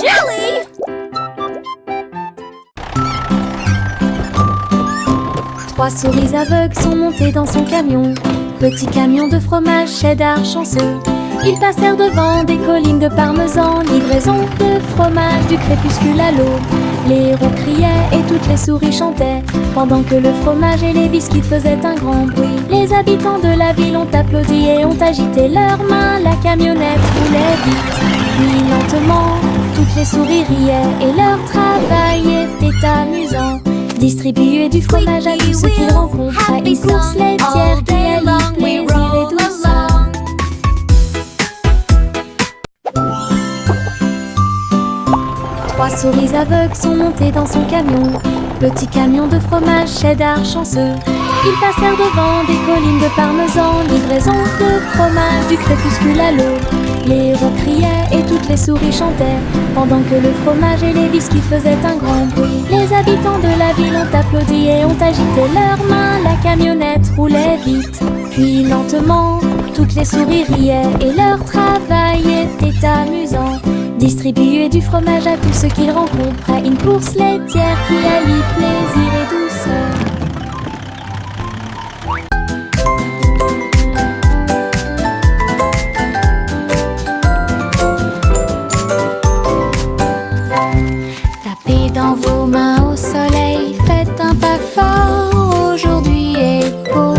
jelly! Trois souris aveugles sont montées dans son camion. Petit camion de fromage cheddar chanceux. Ils passèrent devant des collines de parmesan. Livraison de fromage du crépuscule à l'aube. Les héros criaient et toutes les souris chantaient, pendant que le fromage et les biscuits faisaient un grand bruit. Les habitants de la ville ont applaudi et ont agité leurs mains. La camionnette roulait vite, puis lentement. Toutes les souris riaient et leur travail était amusant. Distribuer du fromage à tous ceux qu'ils rencontraient. Une course laitière qui allie plaisir et douceur. Trois souris aveugles sont montées dans son camion. Petit camion de fromage cheddar chanceux. Ils passèrent devant des collines de parmesan. Livraison de fromage du crépuscule à l'aube. Les héros criaient et toutes les souris chantaient, pendant que le fromage et les biscuits faisaient un grand bruit. Les habitants de la ville ont applaudi et ont agité leurs mains. La camionnette roulait vite, puis lentement. Toutes les souris riaient et leur travail était amusant. Distribuer du fromage à tous ceux qu'ils rencontraient. Une course laitière qui allie plaisir et douceur. Tapez dans vos mains au soleil, faites un pas fort, aujourd'hui est beau.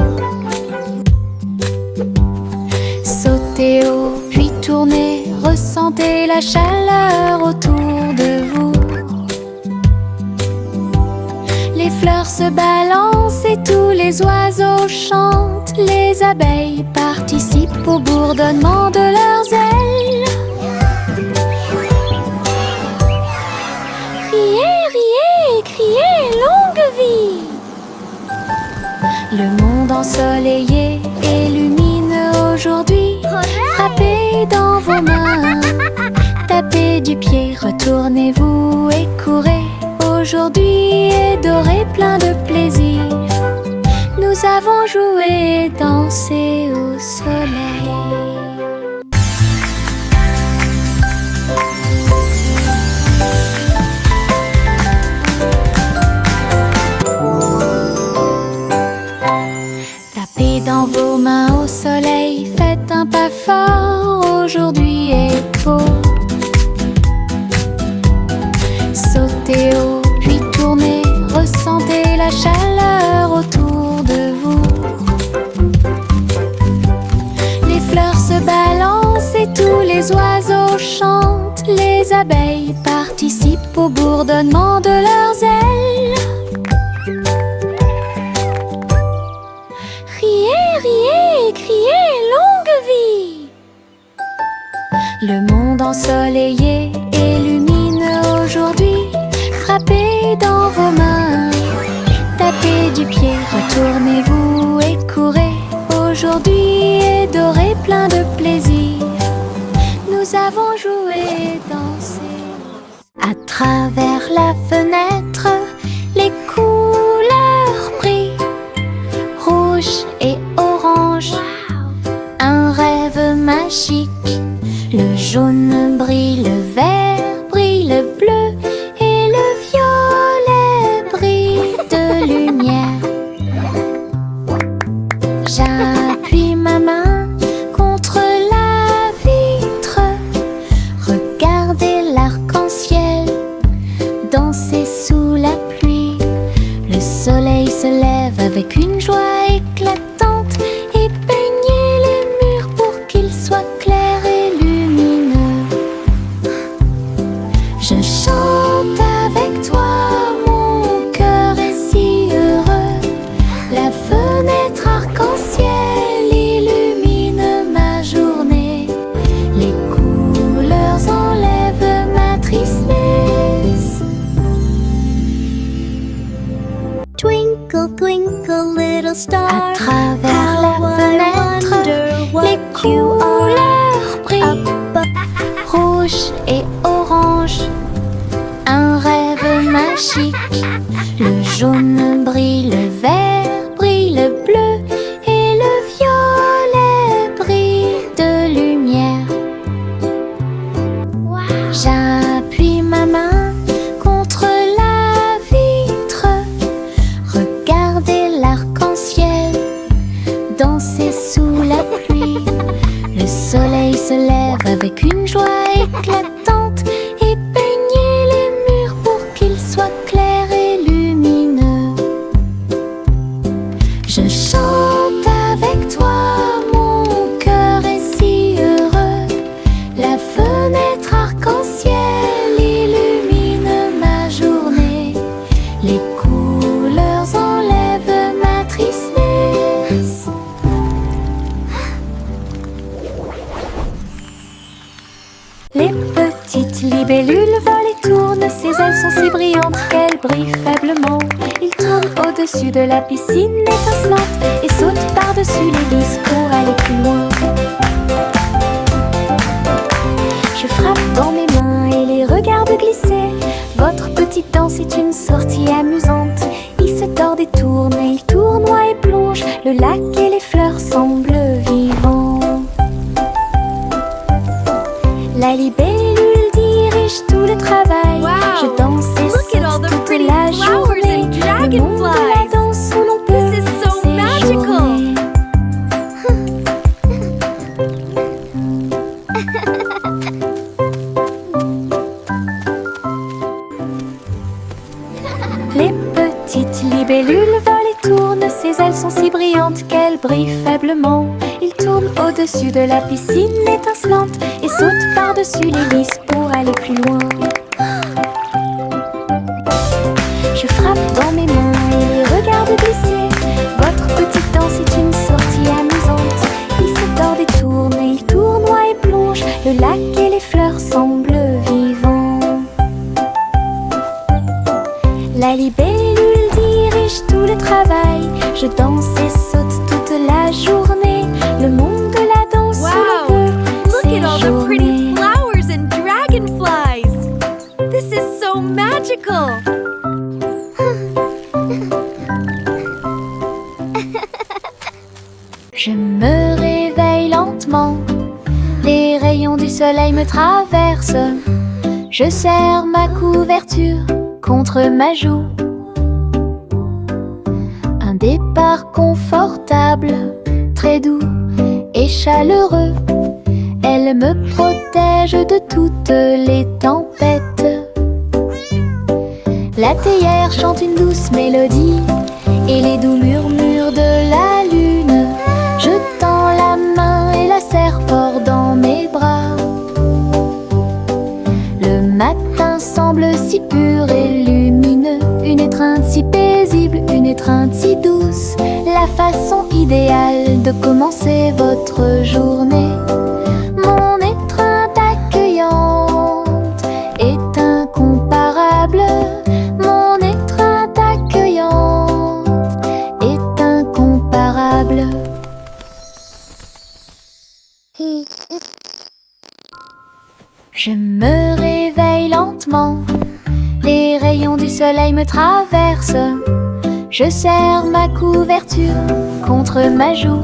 Sautez haut, puis tournez, ressentez la chaleur autour de vous. Les fleurs se balancent et tous les oiseaux chantent. Les abeilles participent au bourdonnement de leurs ailes. Riez, riez et criez, longue vie! Le monde ensoleillé et lumineux aujourd'hui. Frappez dans vos mains, tapez du pied, retournez-vous et courez. Aujourd'hui est doré, plein de plaisir. Nous avons joué et dansé au soleil. Tapez dans vos mains au soleil, faites un pas fort, aujourd'hui est beau. Sautez haut, puis tournez, ressentez la chaleur autour de vous. Les fleurs se balancent et tous les oiseaux chantent. Les abeilles participent au bourdonnement de leurs ailes. Riez, riez et criez, longue vie! Le monde ensoleillé et lumineux aujourd'hui. Frappez dans vos mains, tapez du pied, retournez-vous et courez. Aujourd'hui est doré, plein de plaisir. Nous avons joué et dansé. À travers la fenêtre, les couleurs brillent, rouge et orange. Un rêve magique. Le jaune brille, le vert brille, le bleu et le violet brillent de lumière. J'appuie ma main contre la vitre. Regardez l'arc-en-ciel danser sous la pluie. Le soleil se lève avec une joie éclatante et peignez les murs pour qu'ils soient clairs et lumineux. Je chante avec toi, mon cœur est si heureux. La fenêtre arc-en-ciel illumine ma journée. Les couleurs enlèvent ma tristesse. Twinkle, twinkle, little star. À travers la how I fenêtre, wonder what les you are couleurs brillent, up. rouge et orange. Un rêve magique. Le jaune brille, le vert brille, le bleu et le violet brillent de lumière. J'appuie avec une joie éclatante et peigner les murs pour qu'ils soient clairs et lumineux. Je chante avec toi, mon cœur est si heureux. La fenêtre arc-en-ciel illumine ma journée. Les couleurs enlèvent ma tristesse. Les petites libellules volent et tournent, ses ailes sont si brillantes qu'elles brillent faiblement. Ils tournent au-dessus de la piscine étincelante et sautent par-dessus les lisses pour aller plus loin. Je frappe dans mes mains et les regarde glisser. Votre petite danse est une sortie amusante. Il se tord et tourne et il tournoie et plonge. Le lac et les fleurs semblent vivants. La libellule dirige tout le travail. Wow. Je danse et Look at all saute the toute pretty la flowers journée. and Le monde de la dragonflies. danse où l'on peut This is so magical. séjourner. Les petites libellules volent et tournent, ses ailes sont si brillantes qu'elles brillent faiblement. Ils tournent au-dessus de la piscine étincelante et sautent par-dessus les lisses pour aller plus loin. Je frappe dans mes mains et les regarde glisser. Votre petite danse est une sortie amusante. Il se tord et tourne et il tournoie et plonge. Le lac et les fleurs semblent vivants. La libellule dirige tout le travail. Je danse et saute toute la journée. Le monde de la danse où Wow. l'on peut Look at all the pretty séjourner. flowers and dragonflies. This is so magical. Je me réveille lentement, les rayons du soleil me traversent. Je serre ma couverture contre ma joue. Un départ confortable, très doux et chaleureux. Elle me protège de toutes les tempêtes. La théière chante une douce mélodie et les doux murmures de la lune. Je tends la main et la serre fort dans mes bras. Le matin semble si pur et lumineux, une étreinte si paisible, une étreinte si douce, la façon idéale de commencer votre journée. Mon étreinte accueillante est incomparable. Mon étreinte accueillante est incomparable. Je me réveille lentement, les rayons du soleil me traversent. Je serre ma couverture contre ma joue.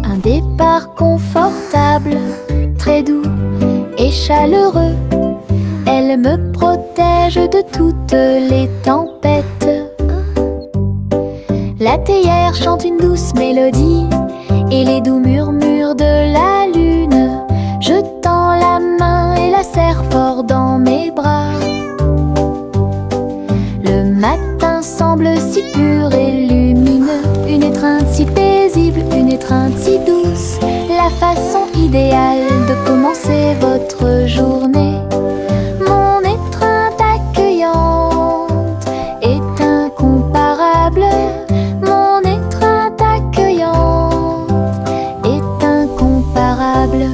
Un départ confortable, très doux et chaleureux. Elle me protège de toutes les tempêtes. La théière chante une douce mélodie et les doux murmures de la lune. Je tends la main et la serre fort dans mes bras. Le matin semble si pur et lumineux, une étreinte si paisible, une étreinte si douce, la façon idéale de commencer votre journée. Mon étreinte accueillante est incomparable. Mon étreinte accueillante est incomparable.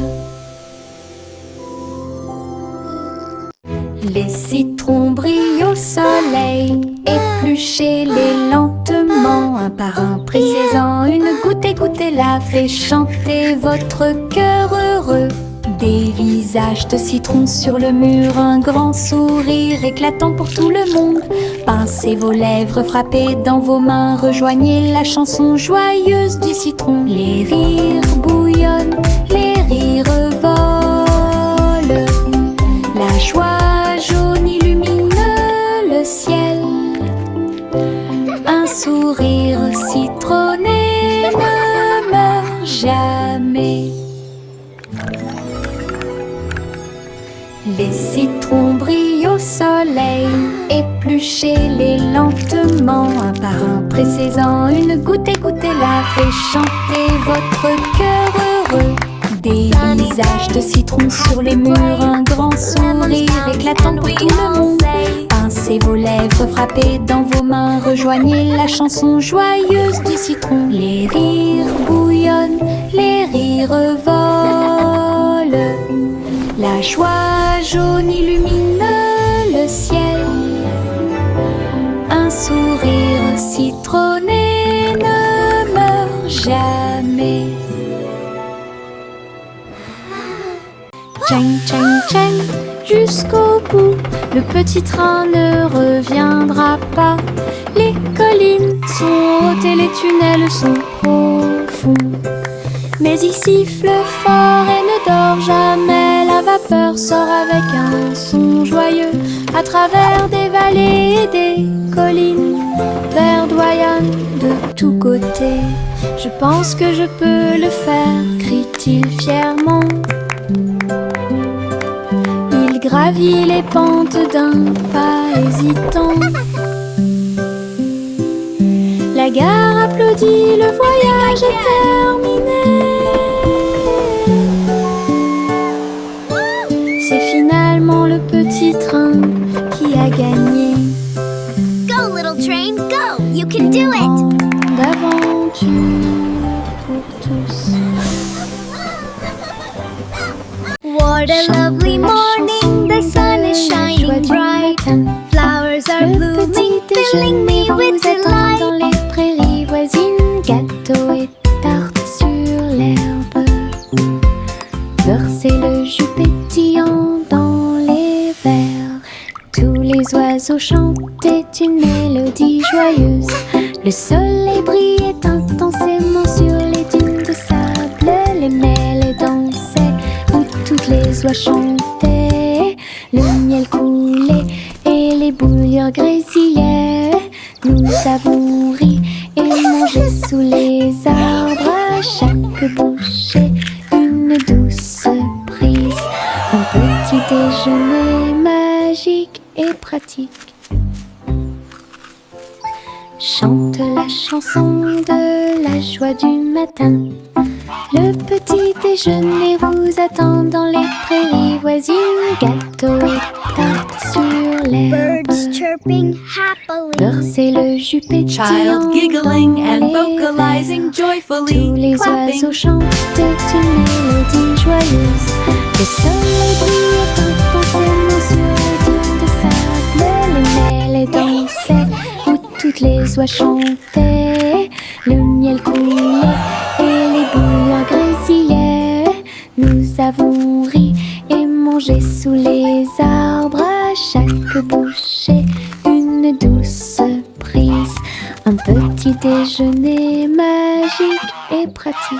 Les citrons brillent au soleil, épluchez-les lentement, un par un, pressez-en une goutte et goûtez-la, fait chanter votre cœur heureux. Des visages de citrons sur le mur, un grand sourire éclatant pour tout le monde. Pincez vos lèvres, frappez dans vos mains, rejoignez la chanson joyeuse du citron. Les rires bouillonnent, les rires volent, la joie jaune illumine le ciel. Un sourire citronné ne meurt jamais. Les citrons brillent au soleil, épluchez-les lentement, un par un, pressez-en une goutte, écoutez-la, fait chanter votre cœur heureux. Des visages de citrons sur les murs, un grand sourire éclatant pour tout le monde. Pincez vos lèvres, frappez dans vos mains, rejoignez la chanson joyeuse du citron. Les rires bouillonnent, les rires volent, la joie jaune illumine le ciel. Un sourire citronné ne meurt jamais. Tchang, tchang, tchang, jusqu'au bout, le petit train ne reviendra pas. Les collines sont hautes et les tunnels sont profonds. Mais il siffle fort et ne dort jamais. La vapeur sort avec un son joyeux à travers des vallées et des collines. Verdoyant de tous côtés. Je pense que je peux le faire, crie-t-il fièrement. Il gravit les pentes d'un pas hésitant. La gare applaudit, le voyage est terminé. C'est finalement le petit train qui a gagné. Go, little train, go! You can do it! D'aventure pour tous. What a lovely morning, the sun is shining bright. Flowers are blooming, filling me with delight. Dans les prairies voisines, gâteaux et tartes sur l'herbe. Beurre, c'est le jus pétillant dans les verres. Tous les oiseaux chantaient une mélodie joyeuse. Le soleil brillait intensément sur les dunes de sable. Les mêles dansaient où toutes les oies chantaient. Le miel coulait et les bouillures grésillaient. Nous avons ri et mangé sous les arbres. À chaque bouchée, une douce prise. Un petit déjeuner magique et pratique. Chante la chanson de la joie du matin. Le petit déjeuner vous attend dans les prairies voisines. Gâteaux et tartes sur l'herbe. Birds chirping happily. Beurre, c'est le jus pétillant Child giggling dans and les vocalizing verres. joyfully, Tous les clapping. oiseaux chantaient une mélodie joyeuse. Le soleil brillait intensément sur les dunes de sable. Les mêles dansaient où toutes les oies chantaient. Le miel coulait et les bouillons grésillaient. Nous avons ri et mangé sous les arbres. À chaque bouchée, une douce prise. Un petit déjeuner magique et pratique.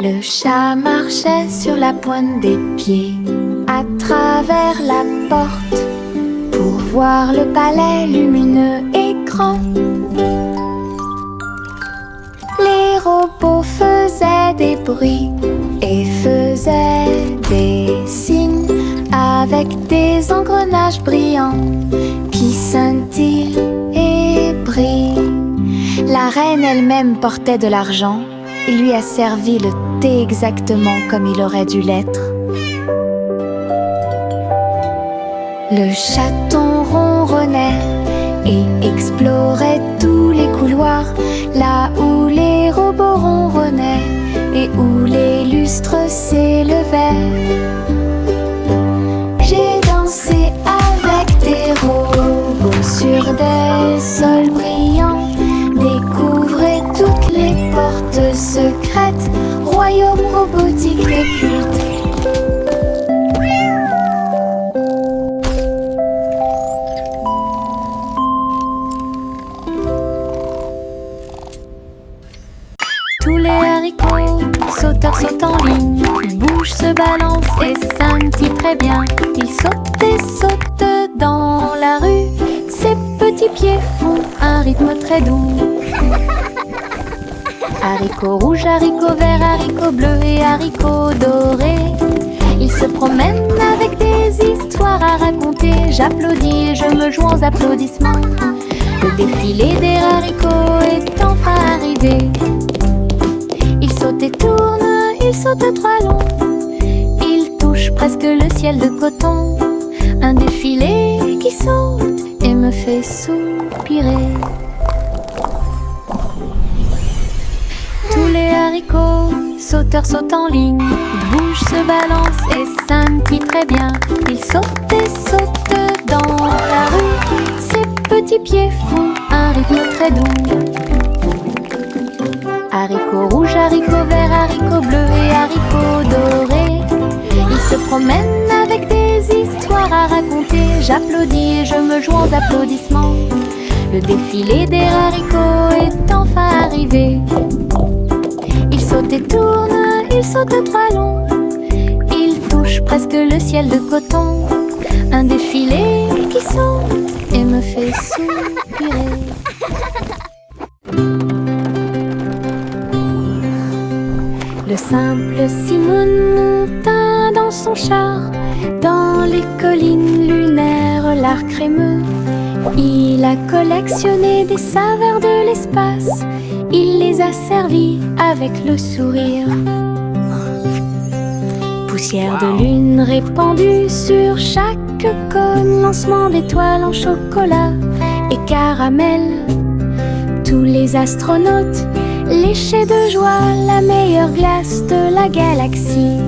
Le chat marchait sur la pointe des pieds à travers la porte pour voir le palais lumineux et grand. Les robots faisaient des bruits et faisaient des signes avec des engrenages brillants qui scintillent et brillent. La reine elle-même portait de l'argent. Il lui a servi le thé exactement comme il aurait dû l'être. Le chaton ronronnait et explorait tous les couloirs, là où les robots ronronnaient et où les lustres s'élevaient. J'ai dansé avec des robots sur des sols brillants. Découvrez toutes les portes secrètes, royaume robotique et culte. Tous les haricots sauteurs sautent en ligne, bouge se balance et scintille très bien. Ils sautent et sautent dans la rue, ces petits petits pieds font un rythme très doux. Haricots rouges, haricots verts, haricots bleus et haricots dorés. Ils se promènent avec des histoires à raconter. J'applaudis et je me joins aux applaudissements. Le défilé des haricots est enfin arrivé. Ils sautent et tournent, ils sautent trois longs. Ils touchent presque le ciel de coton. Un défilé qui saute et me fait soupirer. Tous les haricots sauteurs sautent en ligne. Ils bougent, se balancent et scintillent très bien. Ils sautent et sautent dans la rue. Ces petits pieds font un rythme très doux. Haricots rouges, haricots verts, haricots bleus et haricots dorés. Ils se promènent avec des histoires à raconter. J'applaudis et je me joins aux applaudissements. Le défilé des haricots est enfin arrivé. Ils sautent et tournent, ils sautent trois longs. Ils touchent presque le ciel de coton. Un défilé qui saute et me fait soupirer. Le simple Simon monta dans son char, dans les collines lunaires, l'art crémeux. Il a collectionné des saveurs de l'espace. Il les a servis avec le sourire. Poussière de lune répandue sur chaque cône, lancement d'étoiles en chocolat et caramel. Tous les astronautes léchaient de joie la meilleure glace de la galaxie.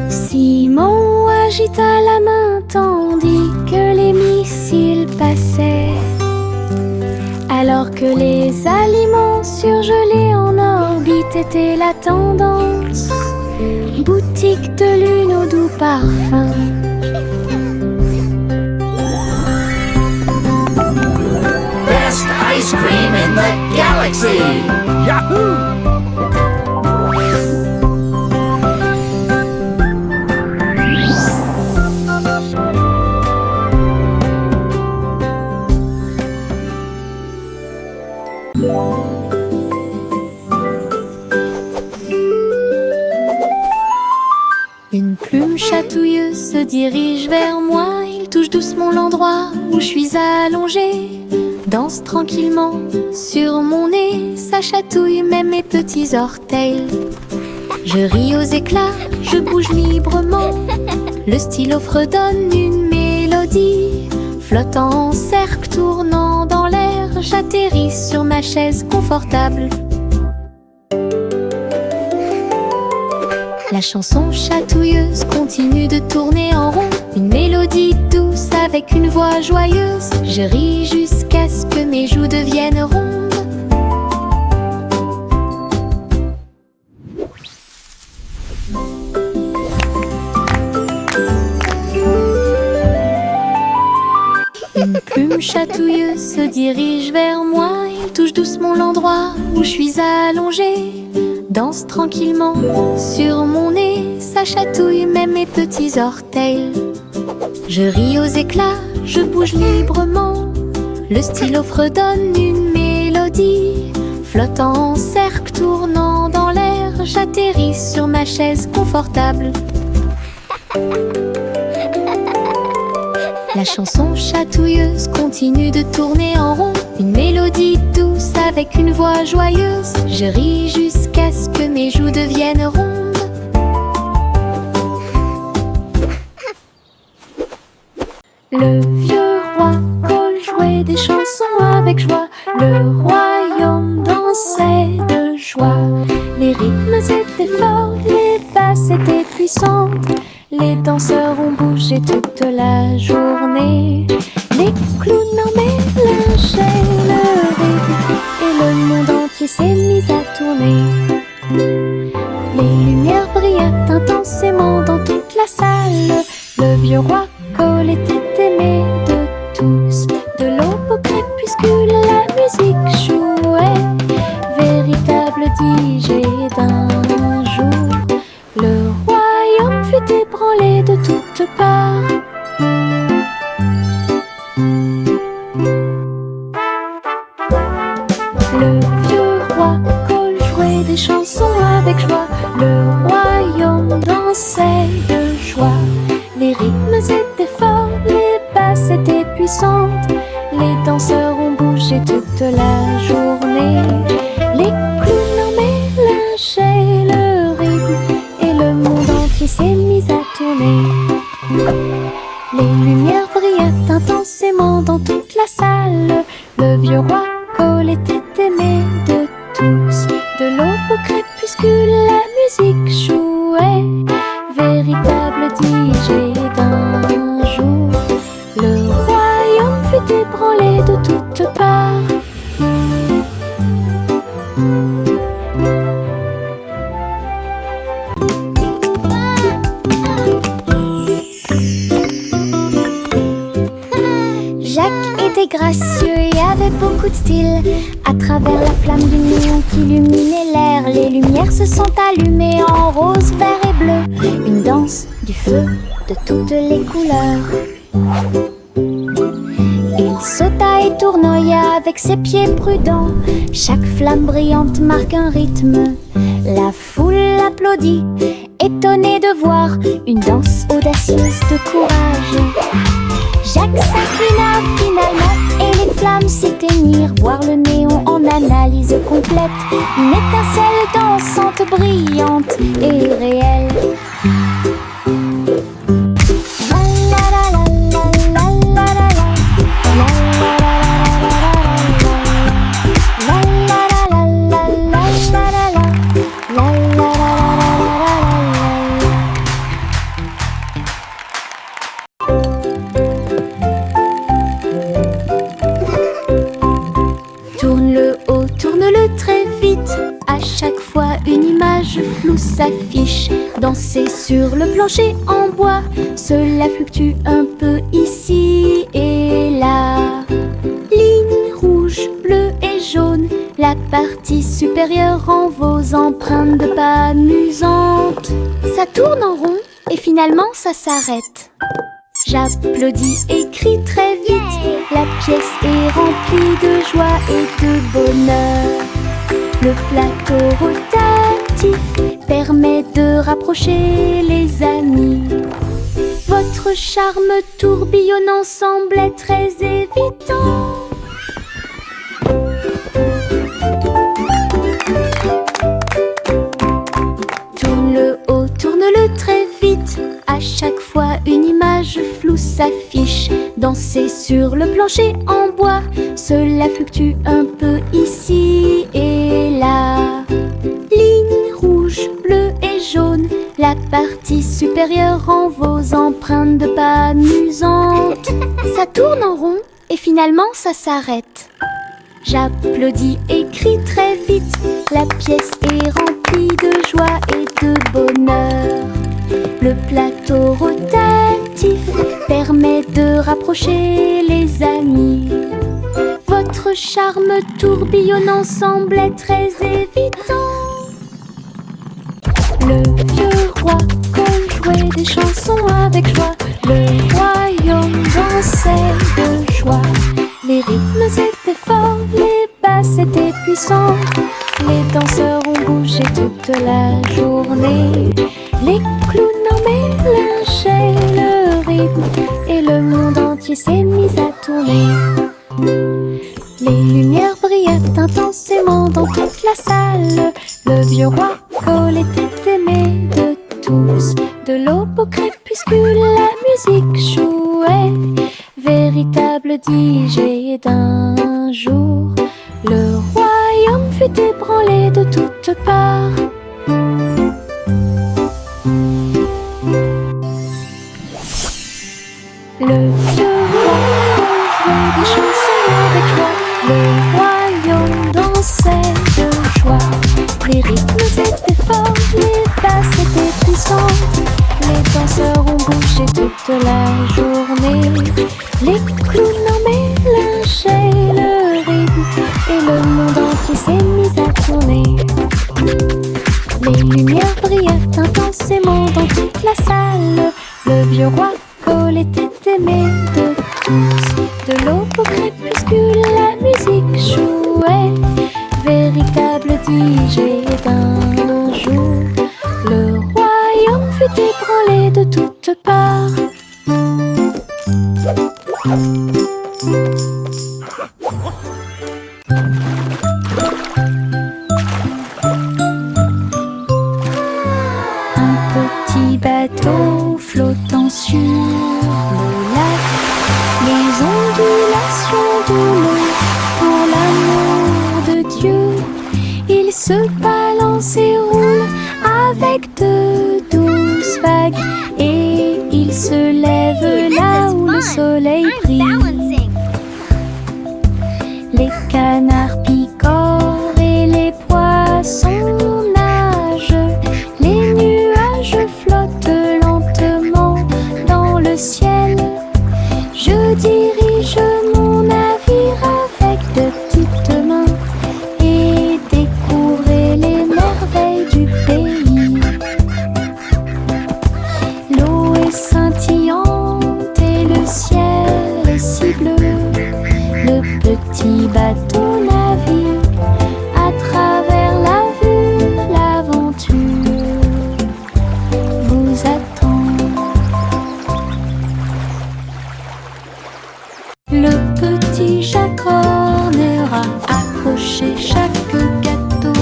Simon agita la main tandis que les missiles passaient. Alors que les aliments surgelés en orbite étaient la tendance. Boutique de lune au doux parfum. Best ice cream in the galaxy! Yahoo! Une plume chatouilleuse se dirige vers moi. Il touche doucement l'endroit où je suis allongée. Danse tranquillement sur mon nez. Ça chatouille même mes petits orteils. Je ris aux éclats, je bouge librement. Le stylo fredonne une mélodie. Flottant en cercle, tournant dans l'air, j'atterris sur ma chaise confortable. La chanson chatouilleuse continue de tourner en rond. Une mélodie douce avec une voix joyeuse. Je ris jusqu'à ce que mes joues deviennent rondes. Une plume chatouilleuse se dirige vers moi. Il touche doucement l'endroit où je suis allongée. Danse tranquillement sur mon nez. Ça chatouille même mes petits orteils. Je ris aux éclats, je bouge librement. Le stylo fredonne une mélodie. Flottant en cercle, tournant dans l'air, j'atterris sur ma chaise confortable. La chanson chatouilleuse continue de tourner en rond. Une mélodie douce avec une voix joyeuse. Je ris jusqu'à ce que mes joues deviennent rondes. Le vieux roi Cole jouait des chansons avec joie. Le royaume dansait de joie. Les rythmes étaient forts, les basses étaient puissantes. Les danseurs ont bougé toute la journée. Les clowns en mélangeaient le rythme et le monde entier s'est mis à tourner. Les lumières brillaient intensément dans toute la salle. Le vieux roi Cole était aimé de tous. De l'aube au crépuscule, la musique jouait. Véritable DJ d'un jour. Le royaume fut ébranlé de toutes parts. chante. Les danseurs ont bougé toute la journée. Les clowns ont mélangé le rythme et le monde entier s'est mis à tourner. Les lumières brillaient intensément dans toute la salle. Le vieux roi Cole était aimé de tous. De l'aube au crépuscule, la musique jouait. Véritable DJ d'un jour. Le royaume fut ébranlé de toutes parts. Jacques était gracieux et avait beaucoup de style. À travers la flamme du néon qui illuminait l'air, les lumières se sont allumées en rose, vert et bleu. Une danse du feu de toutes les couleurs. Il sauta et tournoya avec ses pieds prudents. Chaque flamme brillante marque un rythme. La foule applaudit, étonnée de voir une danse audacieuse de courage. Jacques s'inclina finalement et les flammes s'éteignirent. Voir le néon en analyse complète. Une étincelle dansante, brillante et réelle. Tourne-le haut, tourne-le très vite. À chaque fois une image floue s'affiche. Danser sur le plancher en bois, cela fluctue un peu ici et là. Ligne rouge, bleue et jaune, la partie supérieure rend vos empreintes de pas amusantes. Ça tourne en rond et finalement ça s'arrête. J'applaudis et crie très vite. La pièce est remplie de joie et de bonheur. Le plateau rotatif permet de rapprocher les amis. Votre charme tourbillonnant semblait très évident. Tourne-le haut, tourne-le très vite. À chaque fois une image floue s'affiche. Danser sur le plancher en bois, cela fluctue un peu ici et là. Ligne rouge, bleue et jaune, la partie supérieure rend vos empreintes de pas amusantes. Ça tourne en rond et finalement ça s'arrête. J'applaudis et crie très vite. La pièce est remplie de joie et de bonheur. Le plateau rotatif permet de rapprocher les amis. Votre charme tourbillonnant semblait très évident. Le vieux roi Cole jouait des chansons avec joie. Le royaume dansait de joie. Les rythmes étaient forts, les basses étaient puissantes. Les danseurs ont bougé toute la journée. Les clowns ont mélangé le rythme et le monde entier s'est mis à tourner. Les lumières brillaient intensément dans toute la salle. Le vieux roi Cole était aimé de tous. De l'aube au crépuscule, la musique jouait. Véritable DJ d'un jour. Le royaume fut ébranlé de toutes parts. Le vieux roi jouait des chansons avec joie. Le royaume dansait de joie. Les rythmes étaient forts, les basses étaient puissantes. Les danseurs ont bougé toute la journée. Les clowns ont mélangé le rythme et le monde entier s'est mis à tourner. Les lumières brillaient intensément dans toute la salle. Le vieux roi Cole était aimé de tous. De l'aube au crépuscule, la musique jouait. Véritable DJ d'un jour. Le royaume fut ébranlé de toutes parts. Les canards picorent et les poissons nagent. Les nuages flottent lentement dans le ciel. Je dirige mon navire avec de petites mains et découvrir les merveilles du pays. L'eau est scintillante et le ciel est si bleu. Le petit bateau navigue à travers la vue. L'aventure vous attend. Le petit Jacques Horner a accroché chaque gâteau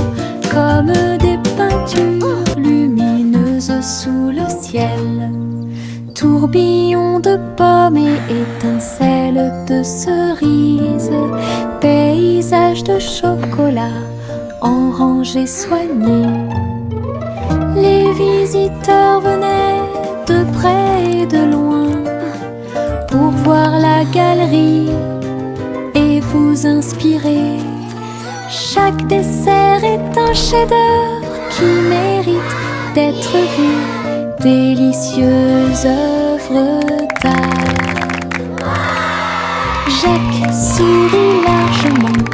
comme des peintures lumineuses sous le ciel. Tourbillon de pommes et étincelles de cerises, paysage de chocolat en rangées soignées. Les visiteurs venaient de près et de loin pour voir la galerie et vous inspirer. Chaque dessert est un chef-d'œuvre qui mérite d'être vu. Délicieuses œuvres d'art. Jacques sourit largement,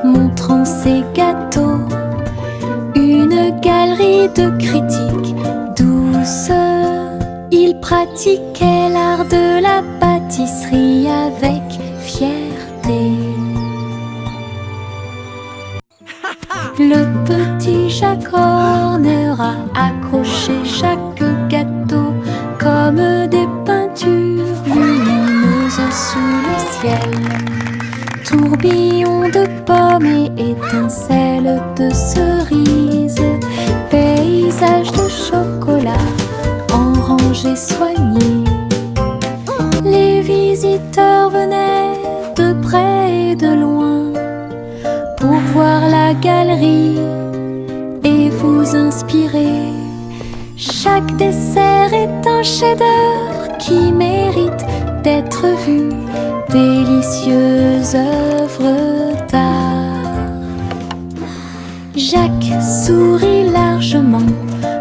montrant ses gâteaux. Une galerie de critiques douce. Il pratiquait l'art de la pâtisserie avec fierté. Le petit Jacques Horner a accroché chaque gâteau comme des peintures lumineuses sous le ciel. Tourbillon de pommes et étincelles de cerises, paysage de chocolat en rangées soignées. Les visiteurs venaient de près et de loin pour voir la galerie et vous inspirer. Chaque dessert est un chef-d'œuvre qui mérite d'être vu. Délicieuses œuvres d'art. Jacques sourit largement,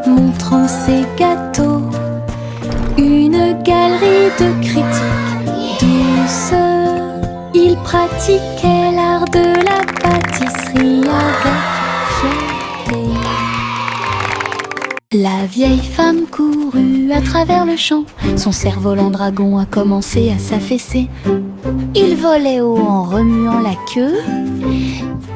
montrant ses gâteaux. Une galerie de critiques douce. Il pratiquait l'art de la pâtisserie avec fierté. La vieille femme courut à travers le champ. Son cerf-volant dragon a commencé à s'affaisser. Il volait haut en remuant la queue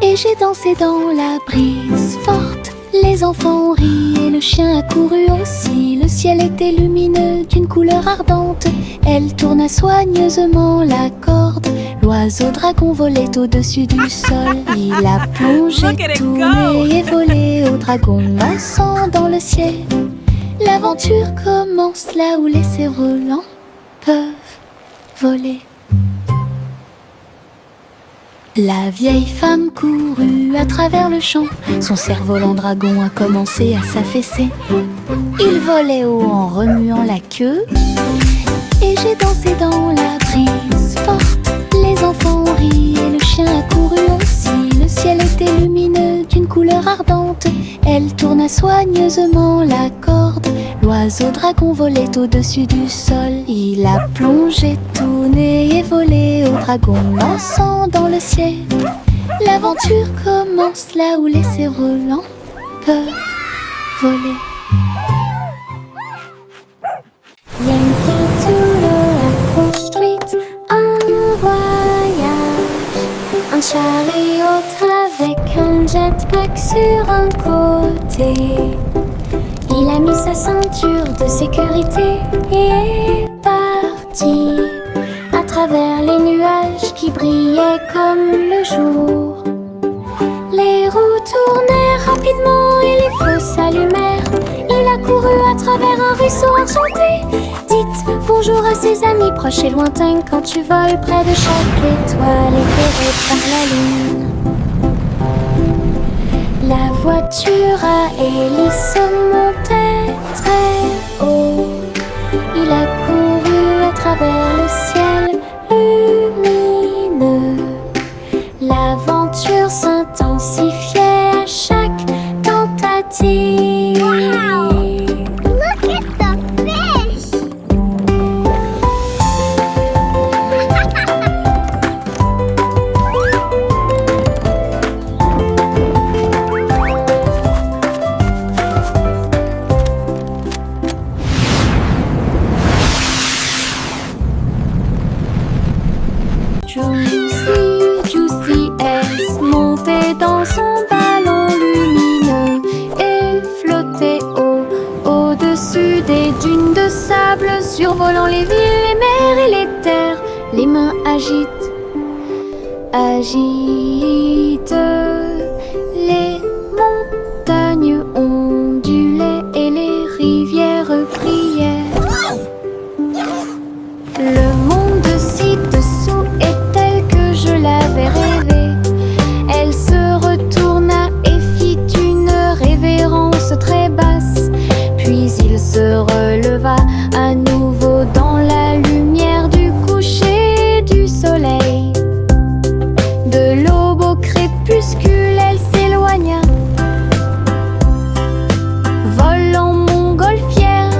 et j'ai dansé dans la brise forte. Les enfants ont ri et le chien a couru aussi. Le ciel était lumineux d'une couleur ardente. Elle tourna soigneusement la corde. L'oiseau dragon volait au-dessus du sol. Il a plongé, tourné et volé au dragon dansant dans le ciel. L'aventure commence là où les cerfs-volants peuvent voler. La vieille femme courut à travers le champ. Son cerf-volant dragon a commencé à s'affaisser. Il volait haut en remuant la queue et j'ai dansé dans la brise forte. Les enfants ont ri et le chien a couru aussi. Le ciel était lumineux d'une couleur ardente. Elle tourna soigneusement la corde. L'oiseau dragon volait au-dessus du sol. Il a plongé, tourné et volé au dragon dansant dans le ciel. L'aventure commence là où les cerfs-volants peuvent voler. Yankee Doodle construit un voyage, un chariot avec un jetpack sur un côté. Il a mis sa ceinture de sécurité et est parti à travers les nuages qui brillaient comme le jour. Les roues tournaient rapidement et les feux s'allumèrent. Il a couru à travers un ruisseau enchanté. Dites bonjour à ses amis proches et lointains quand tu voles près de chaque étoile éclairée par la lune. La voiture à hélice montait très haut. Il a couru à travers le ciel lumineux. La agite, les montagnes ondulaient et les rivières priaient. Le monde ci-dessous est tel que je l'avais rêvé. Elle se retourna et fit une révérence très basse. Puis il se releva à nouveau dans la lumière du coucher du soleil. De l'aube au crépuscule, elle s'éloigna, volant montgolfière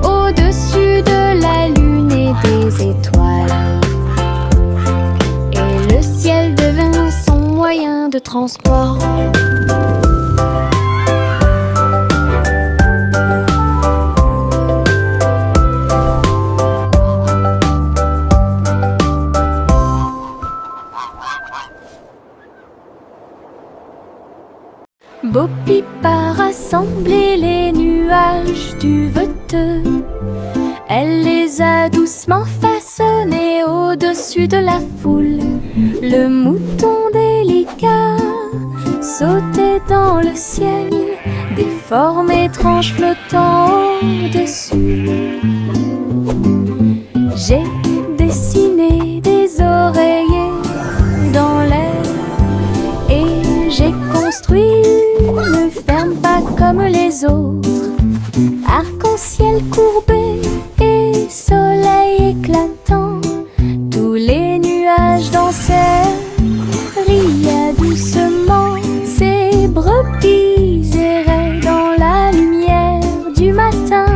au-dessus de la lune et des étoiles. Et le ciel devint son moyen de transport. Bo Peep a rassemblé les nuages du Veteux. Elle les a doucement façonnés au-dessus de la foule. Le mouton délicat sautait dans le ciel, des formes étranges flottant au-dessus. J'ai dessiné des oreillers dans l'air et j'ai construit une ferme pas comme les autres. Arc-en-ciel courbé et soleil éclatant, tous les nuages dansèrent, riaient doucement. Ces brebis erraient dans la lumière du matin.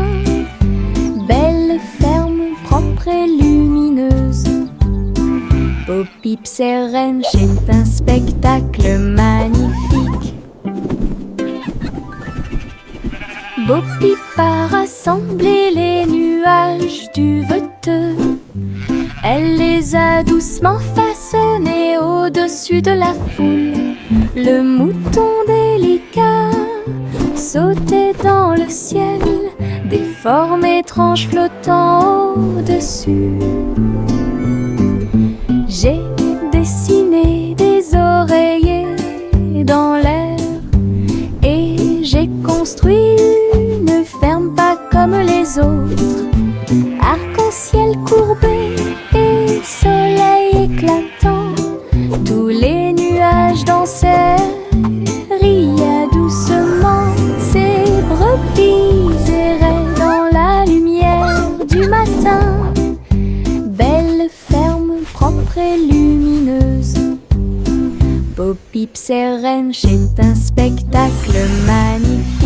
Belle ferme propre et lumineuse. Bo Peep Ranch est un spectacle magnifique. Bo Peep a rassemblé les nuages du Veteux. Elle les a doucement façonnés au-dessus de la foule. Le mouton délicat sautait dans le ciel, des formes étranges flottant au-dessus. J'ai dessiné des oreillers dans l'air et j'ai construit une ferme pas comme les autres. Arc-en-ciel courbé et soleil éclatant, tous les nuages dansèrent, riaient doucement. Ces brebis erraient dans la lumière du matin. Belle ferme propre et lumineuse. Bo Peep Ranch est un spectacle magnifique.